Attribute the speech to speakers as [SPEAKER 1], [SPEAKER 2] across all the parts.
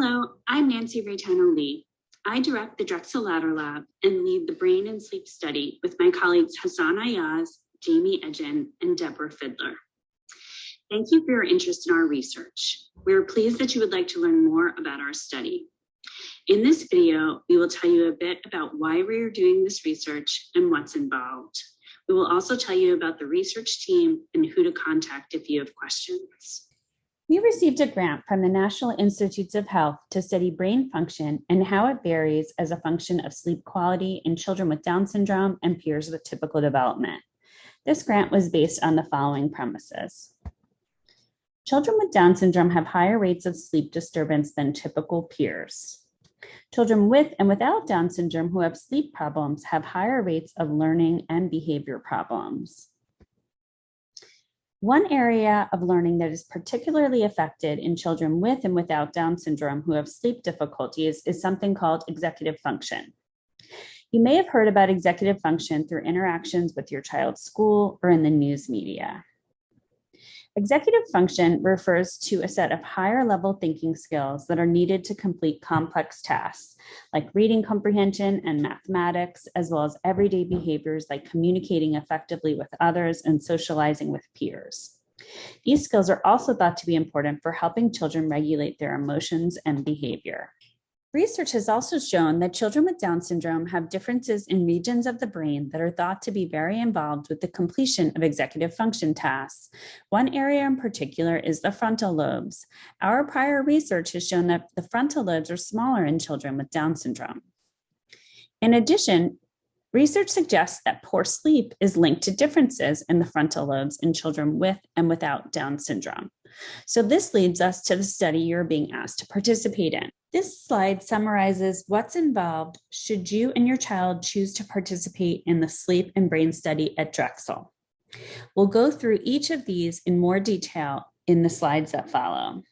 [SPEAKER 1] Hello, I'm Nancy Raytano-Lee. I direct the Drexel Ladder Lab and lead the Brain and Sleep Study with my colleagues Hassan Ayaz, Jamie Edgen, and Deborah Fidler. Thank you for your interest in our research. We are pleased that you would like to learn more about our study. In this video, we will tell you a bit about why we are doing this research and what's involved. We will also tell you about the research team and who to contact if you have questions.
[SPEAKER 2] We received a grant from the National Institutes of Health to study brain function and how it varies as a function of sleep quality in children with Down syndrome and peers with typical development. This grant was based on the following premises. Children with Down syndrome have higher rates of sleep disturbance than typical peers. Children with and without Down syndrome who have sleep problems have higher rates of learning and behavior problems. One area of learning that is particularly affected in children with and without Down syndrome who have sleep difficulties is something called executive function. You may have heard about executive function through interactions with your child's school or in the news media. Executive function refers to a set of higher level thinking skills that are needed to complete complex tasks like reading comprehension and mathematics, as well as everyday behaviors like communicating effectively with others and socializing with peers. These skills are also thought to be important for helping children regulate their emotions and behavior. Research has also shown that children with Down syndrome have differences in regions of the brain that are thought to be very involved with the completion of executive function tasks. One area in particular is the frontal lobes. Our prior research has shown that the frontal lobes are smaller in children with Down syndrome. In addition, research suggests that poor sleep is linked to differences in the frontal lobes in children with and without Down syndrome. So this leads us to the study you're being asked to participate in. This slide summarizes what's involved should you and your child choose to participate in the sleep and brain study at Drexel. We'll go through each of these in more detail in the slides that follow.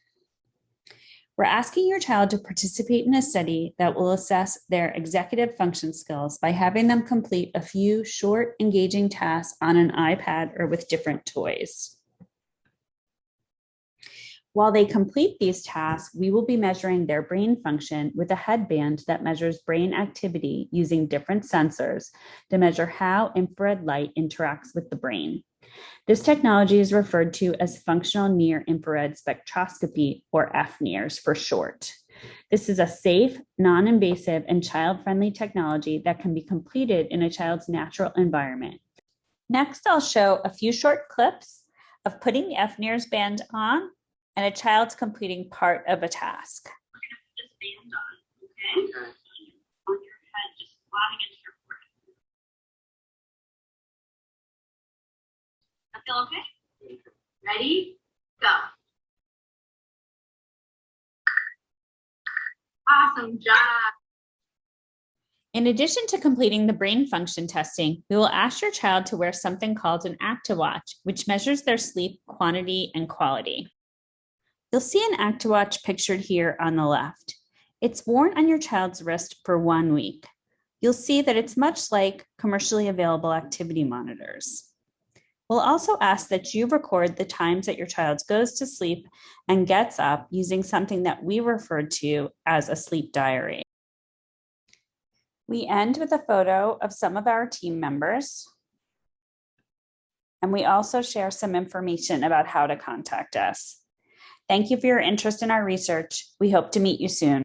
[SPEAKER 2] We're asking your child to participate in a study that will assess their executive function skills by having them complete a few short, engaging tasks on an iPad or with different toys. While they complete these tasks, we will be measuring their brain function with a headband that measures brain activity using different sensors to measure how infrared light interacts with the brain. This technology is referred to as functional near-infrared spectroscopy, or fNIRS for short. This is a safe, non-invasive, and child-friendly technology that can be completed in a child's natural environment. Next, I'll show a few short clips of putting the fNIRS band on and a child's completing part of a task.
[SPEAKER 1] We're going to put this band on, okay? On your head, just flat against your forehead. That feel okay? Ready? Go. Awesome job.
[SPEAKER 2] In addition to completing the brain function testing, we will ask your child to wear something called an ActiWatch, which measures their sleep quantity and quality. You'll see an ActiWatch pictured here on the left. It's worn on your child's wrist for 1 week. You'll see that it's much like commercially available activity monitors. We'll also ask that you record the times that your child goes to sleep and gets up using something that we refer to as a sleep diary. We end with a photo of some of our team members, and we also share some information about how to contact us. Thank you for your interest in our research. We hope to meet you soon.